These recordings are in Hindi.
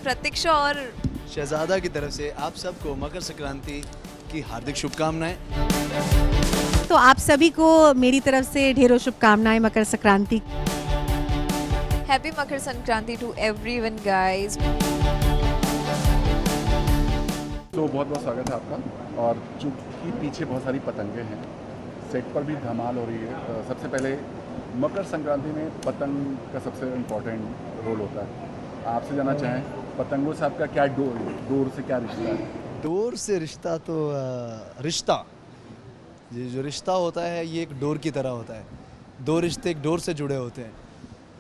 प्रतीक्षा और शहजादा की तरफ से आप सबको मकर संक्रांति की हार्दिक शुभकामनाएं। तो आप सभी को मेरी तरफ से ढेरों शुभकामनाएं Makar Sankranti. Happy Makar Sankranti to everyone guys. तो बहुत बहुत स्वागत है आपका। और चूँकि पीछे बहुत सारी पतंगें हैं, सेट पर भी धमाल हो रही है। तो सबसे पहले मकर संक्रांति में पतंग का सबसे इम्पोर्टेंट रोल होता है। आपसे जानना चाहें, पतंगों से आपका क्या डोर से क्या रिश्ता है? डोर से रिश्ता तो रिश्ता, ये जो रिश्ता होता है ये एक डोर की तरह होता है। दो रिश्ते एक डोर से जुड़े होते हैं,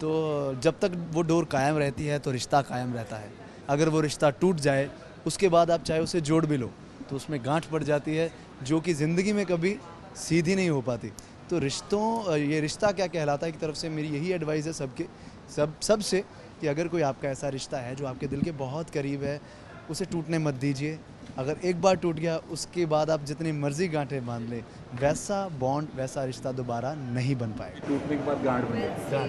तो जब तक वो डोर कायम रहती है तो रिश्ता कायम रहता है। अगर वो रिश्ता टूट जाए उसके बाद आप चाहे उसे जोड़ भी लो तो उसमें गांठ पड़ जाती है, जो कि ज़िंदगी में कभी सीधी नहीं हो पाती। तो रिश्तों, ये रिश्ता क्या कहलाता है, की तरफ से मेरी यही एडवाइस है सबसे कि अगर कोई आपका ऐसा रिश्ता है जो आपके दिल के बहुत करीब है, उसे टूटने मत दीजिए। अगर एक बार टूट गया उसके बाद आप जितनी मर्जी गांठें बांध लें, वैसा बॉन्ड, वैसा रिश्ता दोबारा नहीं बन पाएगा। टूटने के बाद गांठ बन जाती है।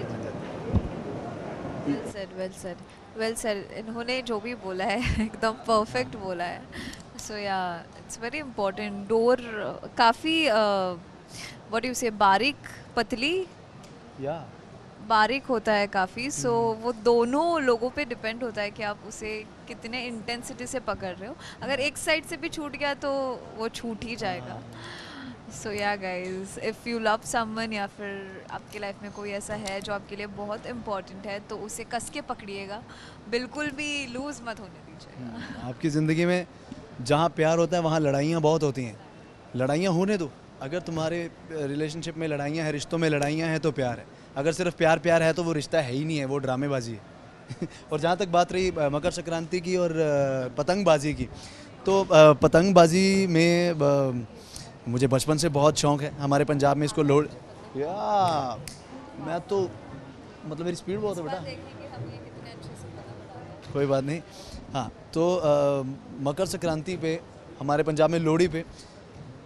Well said. इन्होंने जो भी बोला है एकदम परफेक्ट बोला है। सो या इट्स वेरी इंपॉर्टेंट। डोर काफ़ी व्हाट यू से, बारीक पतली या बारीक होता है काफ़ी। सो वो दोनों लोगों पे डिपेंड होता है कि आप उसे कितने इंटेंसिटी से पकड़ रहे हो। अगर एक साइड से भी छूट गया तो वो छूट ही जाएगा। सो yeah guys, if you love someone या फिर आपकी लाइफ में कोई ऐसा है जो आपके लिए बहुत इम्पोर्टेंट है, तो उसे कस के पकड़िएगा, बिल्कुल भी लूज़ मत होने दीजिएगा। आपकी ज़िंदगी में जहाँ प्यार होता है वहाँ लड़ाइयाँ बहुत होती हैं। लड़ाइयाँ होने दो। अगर तुम्हारे रिलेशनशिप में लड़ाइयाँ हैं, रिश्तों में लड़ाइयाँ हैं, तो प्यार है। अगर सिर्फ प्यार है तो वो रिश्ता है ही नहीं है, वो ड्रामेबाजी है। और जहाँ तक बात रही मकर संक्रांति की और पतंगबाजी की, तो पतंगबाजी में मुझे बचपन से बहुत शौक़ है। हमारे पंजाब में इसको लोड या मैं तो मतलब मेरी स्पीड बहुत है बेटा, कोई बात नहीं। हाँ, तो मकर संक्रांति पे हमारे पंजाब में लोहड़ी पे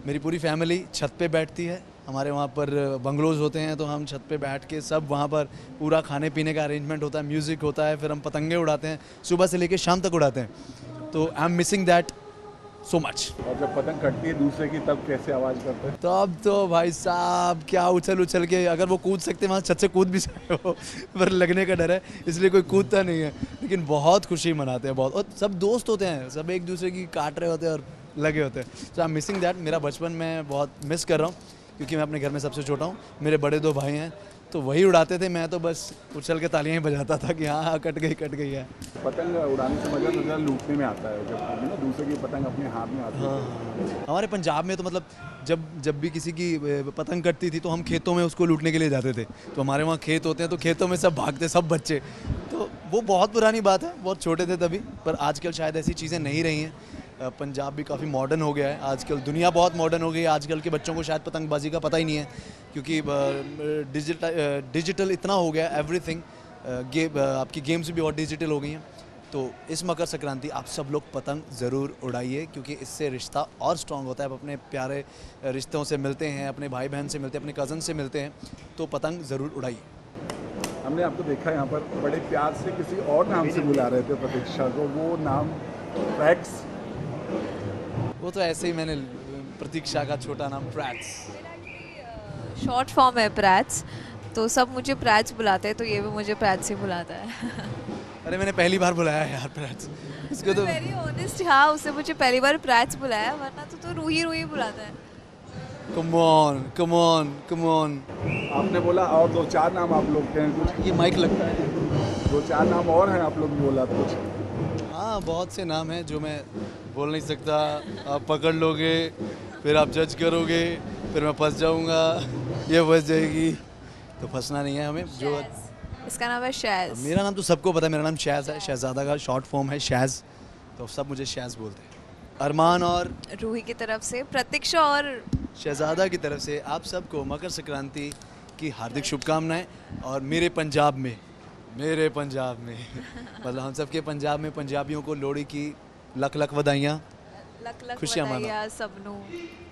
मेरी पूरी फैमिली छत पे बैठती है। हमारे वहाँ पर बंगलोज़ होते हैं, तो हम छत पे बैठ के सब वहाँ पर पूरा खाने पीने का अरेंजमेंट होता है, म्यूज़िक होता है, फिर हम पतंगे उड़ाते हैं, सुबह से लेके शाम तक उड़ाते हैं। तो आई am missing that so much. और जब पतंग कटती है दूसरे की, तब कैसे आवाज़ करते हैं? तब तो भाई साहब क्या उछल के, अगर वो कूद सकते वहाँ छत से कूद भी सकते हो, पर लगने का डर है इसलिए कोई कूदता नहीं है। लेकिन बहुत खुशी मनाते हैं बहुत, और सब दोस्त होते हैं, सब एक दूसरे की काट रहे होते हैं और लगे होते हैं। सो आई एम मिसिंग दैट। मेरा बचपन मैं बहुत मिस कर रहा हूँ, क्योंकि मैं अपने घर में सबसे छोटा हूँ। मेरे बड़े दो भाई हैं, तो वही उड़ाते थे, मैं तो बस उछल के तालियां ही बजाता था कि हाँ कट गई है। पतंग उड़ाने से मजा तो ज़्यादा लूटने में आता है, जब ना दूसरे की पतंग अपने हाथ में आती है। हाँ, हमारे पंजाब में तो मतलब जब भी किसी की पतंग कटती थी तो हम खेतों में उसको लूटने के लिए जाते थे। तो हमारे वहाँ खेत होते हैं, तो खेतों में सब भागते, सब बच्चे। तो वो बहुत पुरानी बात है, बहुत छोटे थे तभी, पर आजकल शायद ऐसी चीज़ें नहीं रही हैं। पंजाब भी काफ़ी मॉडर्न हो गया है आजकल, दुनिया बहुत मॉडर्न हो गई है। आजकल के बच्चों को शायद पतंगबाजी का पता ही नहीं है, क्योंकि डिजिटल इतना हो गया एवरीथिंग। आपकी गेम्स भी बहुत डिजिटल हो गई हैं। तो इस मकर संक्रांति आप सब लोग पतंग ज़रूर उड़ाइए, क्योंकि इससे रिश्ता और स्ट्रॉन्ग होता है। आप अपने प्यारे रिश्तों से मिलते हैं, अपने भाई बहन से मिलते हैं, अपने कज़न से मिलते हैं, तो पतंग ज़रूर उड़ाइए। हमने आपको देखा यहाँ पर बड़े प्यार से किसी और नाम से बुला रहे थे प्रतीक्षा को, वो नाम प्रैक्स। वो तो ऐसे ही मैंने प्रतीक्षा का छोटा नाम प्रैट्स। शॉर्ट फॉर्म है प्रैट्स, तो सब मुझे प्रैट्स बुलाते हैं, तो ये भी मुझे प्रैट्स ही बुलाता है। अरे मैंने पहली बार बुलाया है यार प्रैट्स इसको तो। वेरी ऑनेस्ट, हाँ उसने मुझे पहली बार प्रैट्स बुलाया, वरना तो रूही बुलाता है। Come on. आपने बोला और दो चार नाम आप लोग के हैं कुछ? ये माइक लगता है। दो चार नाम और हैं आप लोग ने बोला कुछ? हाँ, बहुत से नाम हैं जो मैं बोल नहीं सकता। आप पकड़ लोगे, फिर आप जज करोगे, फिर मैं फंस जाऊँगा, ये फंस जाएगी। तो फंसना नहीं है हमें। जो इसका नाम है शैज़। मेरा नाम तो सबको पता है, मेरा नाम शैज़ है। शहजादा का शॉर्ट फॉर्म है शैज़, तो सब मुझे शैज़ बोलते हैं। अरमान और रूही की तरफ से, प्रतीक्षा और शहजादा की तरफ से आप सबको मकर संक्रांति की हार्दिक शुभकामनाएं। और मेरे पंजाब में मतलब हम सबके पंजाब में पंजाबियों को लोहड़ी की लख बधाइयाँ, लख खुशियाँ मानो। सबनों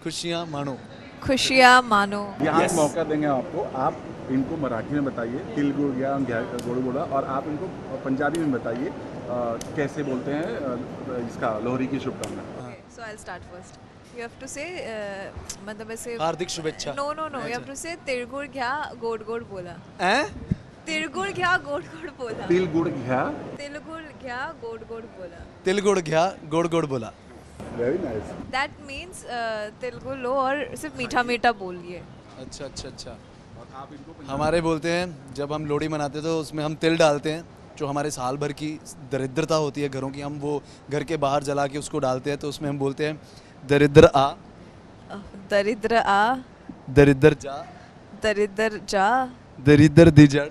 खुशियाँ मानो। खुशियाँ मानो। यहाँ Yes. मौका देंगे आपको, आप इनको मराठी में बताइए, तेलुगु या गोड़ बोला, और आप इनको पंजाबी में बताइए कैसे बोलते हैं इसका लोहरी की शुभकामना। So I will start first. You have to say मतलब ऐसे हार्दिक शुभेच्छा. No, you have to say tilgul घ्या गोड गोड बोला. हैं? तिळगुळ घ्या गोड गोड बोला. तिलगुड़ घ्या. तिळगुळ घ्या गोड गोड बोला. तिलगुड़ घ्या गोड़ गोड़ बोला. Very nice. That means तेलुगु लो और सिर्फ मीठा मीठा बोलिए. अच्छा अच्छा अच्छा. और आप इनको हमारे बोलते हैं जब हम लोहड़ी मनाते हैं तो उसमें हम तिल डालते हैं, जो हमारे साल भर की दरिद्रता होती है घरों की, हम वो घर के बाहर जला के उसको डालते हैं, तो उसमें हम बोलते हैं दरिद्र आ, दरिद्र आ, दरिद्र जा, दरिद्र जा, दरिद्र दी जड़,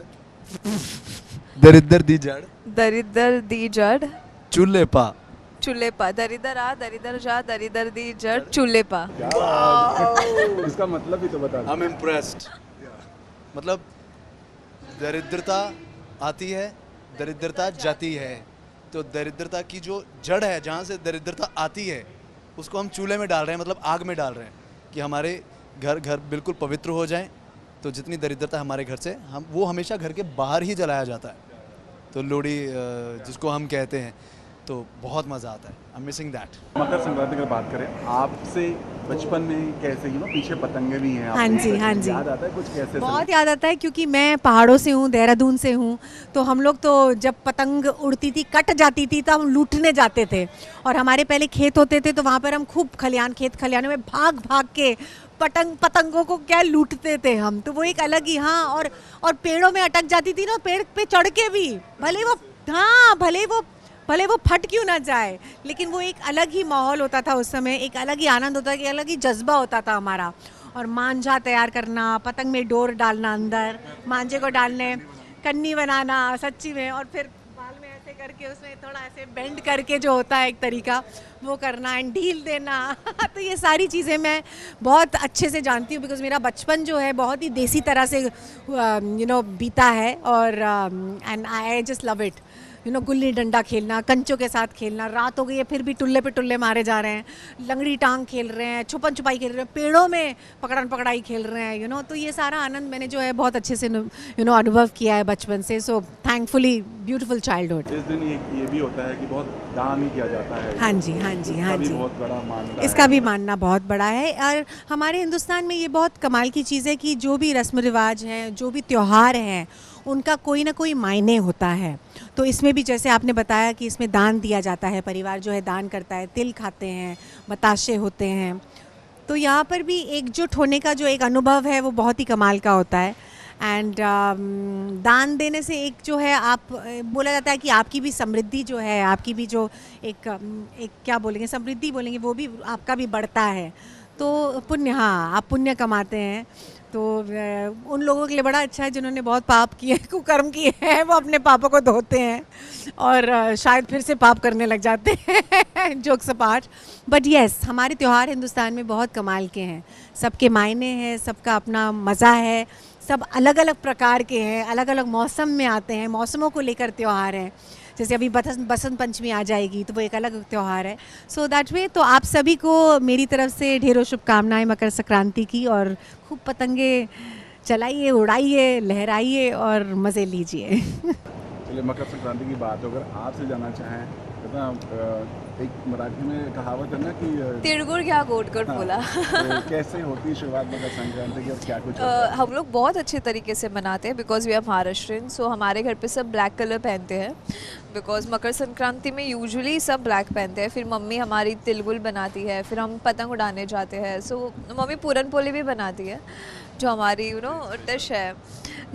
दरिद्र दी जड़, दरिद्र दी जड़, चूल्हे पा. चूल्हे पा. दरिद्र आ, दरिद्र जा, दरिद्र दी जड़, चूल्हे पा. क्या बात है। इसका मतलब भी तो बता दो। I am impressed. मतलब दरिद्रता आती है, दरिद्रता जाती है, तो दरिद्रता की जो जड़ है, जहाँ से दरिद्रता आती है, उसको हम चूल्हे में डाल रहे हैं, मतलब आग में डाल रहे हैं कि हमारे घर बिल्कुल पवित्र हो जाएं. तो जितनी दरिद्रता हमारे घर से, हम वो हमेशा घर के बाहर ही जलाया जाता है. तो लोहड़ी जिसको हम कहते हैं, तो बहुत मज़ा आता है. I am missing that. Makar Sankranti की बात करें, आपसे बचपन में कैसे पीछे पतंगे भी हैं, हाँ जी, हाँ जी. याद आता है कुछ कैसे? बहुत याद आता है क्योंकि मैं पहाड़ों से हूँ, देहरादून से हूँ. तो हम लोग तो जब पतंग उड़ती थी, कट जाती थी, तो हम लूटने जाते थे. और हमारे पहले खेत होते थे, तो वहाँ पर हम खूब खेत खलियानों में भाग भाग के पतंगों को क्या लूटते थे हम. तो वो एक अलग ही, हाँ. और पेड़ों में अटक जाती थी ना, पेड़ पे चढ़ के भी, भले वो फट क्यों ना जाए, लेकिन वो एक अलग ही माहौल होता था उस समय. एक अलग ही आनंद होता था, एक अलग ही जज्बा होता था हमारा. और मांझा तैयार करना, पतंग में डोर डालना, अंदर मांझे को डालने, कन्नी बनाना सच्ची में, और फिर बाल में ऐसे करके उसमें थोड़ा ऐसे बेंड करके जो होता है एक तरीका, वो करना, एंड ढील देना. तो ये सारी चीज़ें मैं बहुत अच्छे से जानती हूँ, बिकॉज मेरा बचपन जो है बहुत ही देसी तरह से बीता है. और and I just love it. Gulli danda खेलना, कंचों के साथ खेलना, रात हो गई है फिर भी टुल्ले पे टुल्ले मारे जा रहे हैं, लंगड़ी टांग खेल रहे हैं, छुपन छुपाई खेल रहे हैं, पेड़ों में पकड़न पकड़ाई खेल रहे हैं. तो ये सारा आनंद मैंने जो है बहुत अच्छे से अनुभव किया है बचपन से. So thankfully beautiful childhood. इस दिन ये भी होता है कि बहुत दान ही किया जाता है. हाँ जी, हाँ जी, हाँ जी. बहुत बड़ा मानना है. इसका भी मानना बहुत बड़ा है. और हमारे हिंदुस्तान में ये बहुत कमाल की चीज़ है कि जो भी रस्म रिवाज हैं, जो भी त्यौहार हैं, उनका कोई ना कोई मायने होता है. तो इसमें भी जैसे आपने बताया कि इसमें दान दिया जाता है, परिवार जो है दान करता है, तिल खाते हैं, बताशे होते हैं. तो यहाँ पर भी एकजुट होने का जो एक अनुभव है वो बहुत ही कमाल का होता है. एंड दान देने से एक जो है, आप बोला जाता है कि आपकी भी समृद्धि जो है, आपकी भी जो एक क्या बोलेंगे, समृद्धि बोलेंगे, वो भी आपका भी बढ़ता है. तो पुण्य, हाँ, आप पुण्य कमाते हैं. तो उन लोगों के लिए बड़ा अच्छा है जिन्होंने बहुत पाप किए, कुकर्म किए हैं, वो अपने पापों को धोते हैं और शायद फिर से पाप करने लग जाते हैं. Jokes apart. बट येस, हमारे त्यौहार हिंदुस्तान में बहुत कमाल के हैं. सबके मायने हैं, सबका अपना मज़ा है, सब अलग अलग प्रकार के हैं, अलग अलग मौसम में आते हैं, मौसमों को लेकर त्यौहार हैं. जैसे अभी बसंत पंचमी आ जाएगी, तो वो एक अलग त्यौहार है. सो दैट वे, तो आप सभी को मेरी तरफ से ढेरों शुभकामनाएं मकर संक्रांति की. और खूब पतंगे चलाइए, उड़ाइए, लहराइए और मज़े लीजिए. चलिए, मकर संक्रांति की बात, अगर आपसे जानना चाहें, एक मराठी में कहावत है ना कि तिळगुळ घ्या गोड गोड बोला. तो कैसे होती है शुरुआत मकर संक्रांति की और क्या कुछ होता है? हम लोग बहुत अच्छे तरीके से मनाते हैं, बिकॉज वी आर महाराष्ट्रियन. सो हमारे घर पे सब ब्लैक कलर पहनते हैं, बिकॉज मकर संक्रांति में यूजुअली सब ब्लैक पहनते हैं. फिर मम्मी हमारी तिलगुल बनाती है, फिर हम पतंग उड़ाने जाते हैं. सो मम्मी पूरन पोली भी बनाती है, जो हमारी डिश है.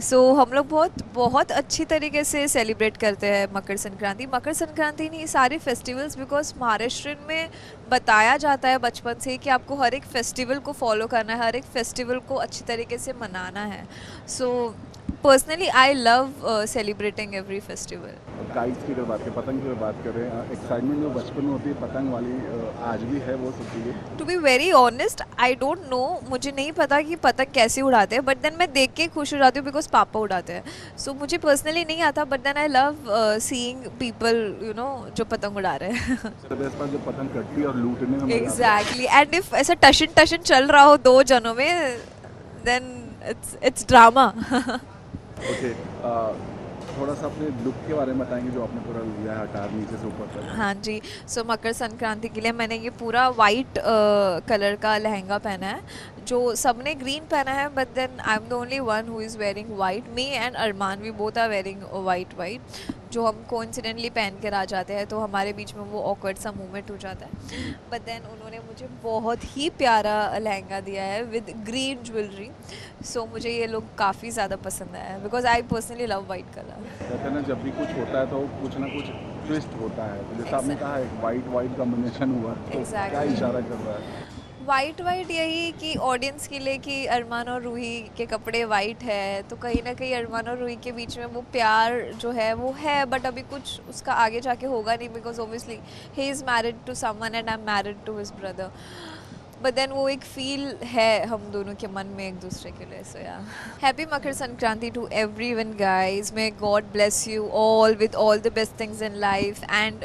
सो हम लोग बहुत अच्छी तरीके से सेलिब्रेट करते हैं मकर संक्रांति नहीं, सारे फेस्टिवल्स, बिकॉज महाराष्ट्र में बताया जाता है बचपन से कि आपको हर एक फेस्टिवल को फॉलो करना है, हर एक फेस्टिवल को अच्छी तरीके से मनाना है. So personally I love celebrating every festival. Kites की अगर बात करें, पतंग की अगर बात करें, एक्साइटमेंट जो बचपन में होती है पतंग वाली, आज भी है वो सब चीज़ें? To be very honest, I don't know, मुझे नहीं पता कि पतंग कैसे उड़ाते हैं, बट देन मैं देख के खुश हो जाती हूँ बिकॉज पापा उड़ाते हैं. सो मुझे पर्सनली नहीं आता, but then I love seeing people जो पतंग उड़ा रहे हैं. जो पतंग कटती है और लूटने में एग्जैक्टली. एंड इफ ऐसा टशन चल रहा हो दो जनों में, देन it's drama. ओके, थोड़ा सा अपने लुक के बारे में बताएंगे जो आपने पूरा लिया है अटायर नीचे से ऊपर तक। हाँ जी, सो मकर संक्रांति के लिए मैंने ये पूरा वाइट कलर का लहंगा पहना है, जो सबने ग्रीन पहना है, but then I am the only one who is wearing white. Me and Armaan we both are wearing white, जो हम कोइंसिडेंटली पहन कर आ जाते हैं, तो हमारे बीच में वो ऑकवर्ड सा मूवमेंट हो जाता है. बट देन उन्होंने मुझे बहुत ही प्यारा लहंगा दिया है विद ग्रीन ज्वेलरी, सो मुझे ये लुक काफ़ी ज़्यादा पसंद आया है because I personally love white colour. कहते हैं ना जब भी कुछ होता है तो कुछ ना कुछ ट्विस्ट होता है, तो जैसे आपने कहा एक वाइट कॉम्बिनेशन हुआ, तो Exactly. क्या इशारा कर रहा है? वाइट यही कि ऑडियंस के लिए कि अरमान और रूही के कपड़े वाइट है, तो कहीं ना कहीं अरमान और रूही के बीच में वो प्यार जो है वो है, बट अभी कुछ उसका आगे जाके होगा नहीं because obviously he is married to someone and I am married to his brother. But then वो एक फील है हम दोनों के मन में एक दूसरे के लिए. सो या happy Makar Sankranti to everyone guys. May God bless you all with all the best things in life and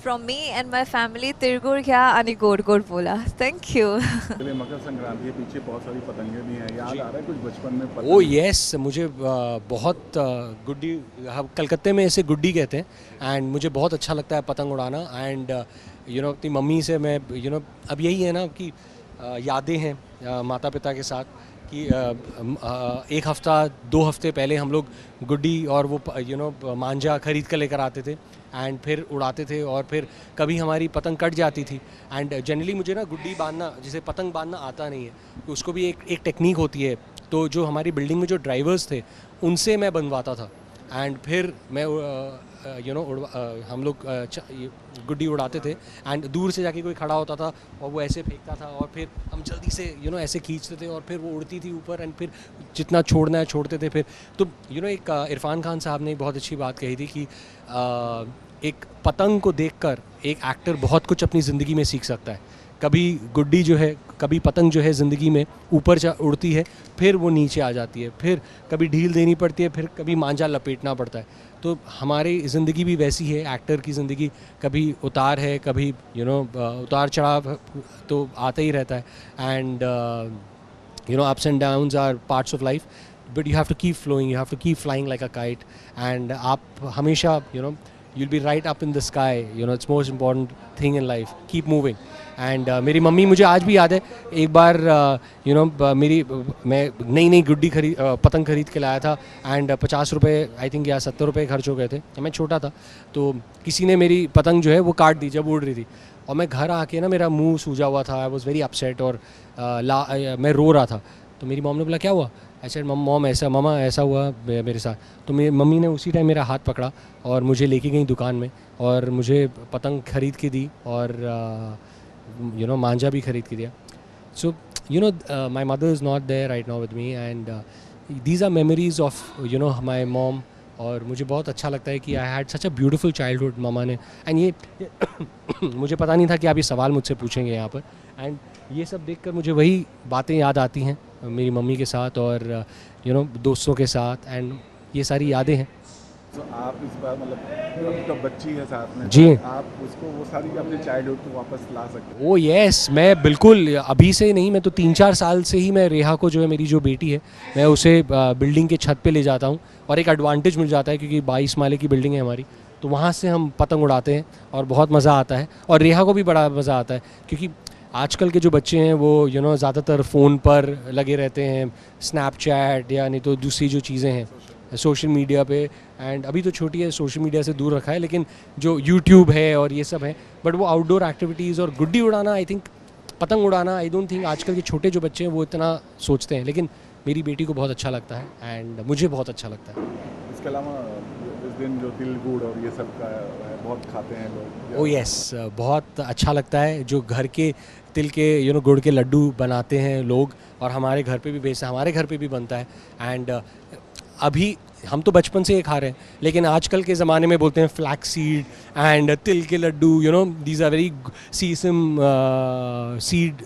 from me and my family तिरगुर क्या आणि गोड गोड बोला. Thank you. चलिए, मकर संक्रांति के पीछे बहुत सारी पतंगे भी हैं, याद आ रहा है कुछ बचपन में ओ यस, मुझे बहुत गुड्डी, हम कलकत्ते में ऐसे गुड्डी कहते हैं, एंड मुझे बहुत अच्छा लगता है पतंग उड़ाना. एंड अपनी मम्मी से मैं अब यही है ना कि यादें हैं माता पिता के साथ कि एक हफ्ता 2 हफ्ते पहले हम लोग गुड्डी और वो मांझा खरीद कर लेकर आते थे एंड फिर उड़ाते थे, और फिर कभी हमारी पतंग कट जाती थी. एंड जनरली मुझे ना गुड्डी बांधना, जैसे पतंग बांधना आता नहीं है, तो उसको भी एक टेक्निक होती है. तो जो हमारी बिल्डिंग में जो ड्राइवर्स थे उनसे मैं बनवाता था, एंड फिर मैं हम लोग गुड्डी उड़ाते थे, एंड दूर से जाके कोई खड़ा होता था और वो ऐसे फेंकता था, और फिर हम जल्दी से ऐसे खींचते थे, और फिर वो उड़ती थी ऊपर, एंड फिर जितना छोड़ना है छोड़ते थे. फिर तो एक इरफान खान साहब ने बहुत अच्छी बात कही थी कि एक पतंग को देखकर एक एक्टर बहुत कुछ अपनी ज़िंदगी में सीख सकता है. कभी गुड्डी जो है, कभी पतंग जो है ज़िंदगी में ऊपर उड़ती है, फिर वो नीचे आ जाती है, फिर कभी ढील देनी पड़ती है, फिर कभी मांझा लपेटना पड़ता है. तो हमारी ज़िंदगी भी वैसी है, एक्टर की ज़िंदगी कभी उतार है, कभी उतार चढ़ाव तो आता ही रहता है. And ups and downs are parts of life, but you have to keep flowing, you have to keep flying like a kite. And आप हमेशा you'll be right up in the sky, it's most important thing in life, keep moving. And मेरी मम्मी, मुझे आज भी याद है एक बार मैं नई गुड्डी पतंग खरीद के लाया था, एंड 50 रुपये आई थिंक या 70 रुपये खर्च हो गए थे. मैं छोटा था, तो किसी ने मेरी पतंग जो है वो काट दी जब उड़ रही थी, और मैं घर आके ना मेरा मुंह सूजा हुआ था. आई वॉज वेरी अपसेट, और मैं रो रहा था. तो मेरी मॉम ने बोला क्या हुआ? ऐसे मॉम ऐसा हुआ मेरे साथ. तो मेरी मम्मी ने उसी टाइम मेरा हाथ पकड़ा और मुझे लेके गई दुकान में, और मुझे पतंग खरीद के दी, और मांझा भी खरीद के दिया. So my mother is not there right now with me, and these are memories of my mom. और मुझे बहुत अच्छा लगता है कि I had such a beautiful childhood मामा ने. एंड ये मुझे पता नहीं था कि आप ये सवाल मुझसे पूछेंगे यहाँ पर, एंड ये सब देखकर मुझे वही बातें याद आती हैं मेरी मम्मी के साथ, और दोस्तों के साथ, एंड ये सारी यादें हैं. तो आप इस बार मतलब आपका बच्ची है साथ में, जी, तो आप उसको वो सारी अपने चाइल्डहुड को वापस ला सकते हैं? ओ यस, मैं बिल्कुल अभी से नहीं, मैं तो 3-4 साल से ही मैं रेहा को, जो है मेरी जो बेटी है, मैं उसे बिल्डिंग के छत पे ले जाता हूँ, और एक एडवांटेज मिल जाता है क्योंकि 22 माले की बिल्डिंग है हमारी, तो वहाँ से हम पतंग उड़ाते हैं और बहुत मज़ा आता है. और रेहा को भी बड़ा मज़ा आता है, क्योंकि आजकल के जो बच्चे हैं वो ज़्यादातर फ़ोन पर लगे रहते हैं, स्नैपचैट या नहीं तो दूसरी जो चीज़ें हैं सोशल मीडिया पे. एंड अभी तो छोटी है, सोशल मीडिया से दूर रखा है, लेकिन जो यूट्यूब है और ये सब है, बट वो आउटडोर एक्टिविटीज़ और गुड्डी उड़ाना, आई थिंक पतंग उड़ाना, आई डोंट थिंक आजकल के छोटे जो बच्चे हैं वो इतना सोचते हैं, लेकिन मेरी बेटी को बहुत अच्छा लगता है, एंड मुझे बहुत अच्छा लगता है. इसके अलावा इस दिन जो तिल गुड़ और ये सब का है, बहुत खाते हैं लोग. ओ यस, बहुत अच्छा लगता है जो घर के तिल के गुड़ के लड्डू बनाते हैं लोग, और हमारे घर पे भी बेचते हैं, हमारे घर पे भी बनता है. एंड अभी हम तो बचपन से ये खा रहे हैं, लेकिन आजकल के ज़माने में बोलते हैं फ्लैक्स सीड एंड तिल के laddu, these are very sesame seed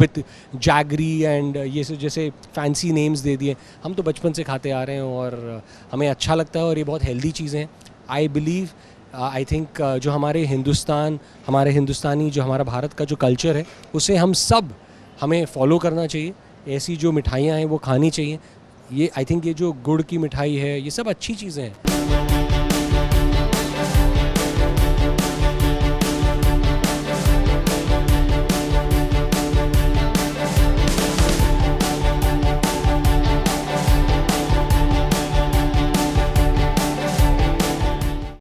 with jaggery, and ये सब जैसे फैंसी नेम्स दे दिए. हम तो बचपन से खाते आ रहे हैं और हमें अच्छा लगता है, और ये बहुत हेल्दी चीज़ें हैं. आई बिलीव, आई थिंक जो हमारे हिंदुस्तानी, जो हमारा भारत का जो कल्चर है, उसे हमें फॉलो करना चाहिए. ऐसी जो मिठाइयाँ हैं वो खानी चाहिए। ये आई थिंक ये जो गुड़ की मिठाई है ये सब अच्छी चीज़ें हैं।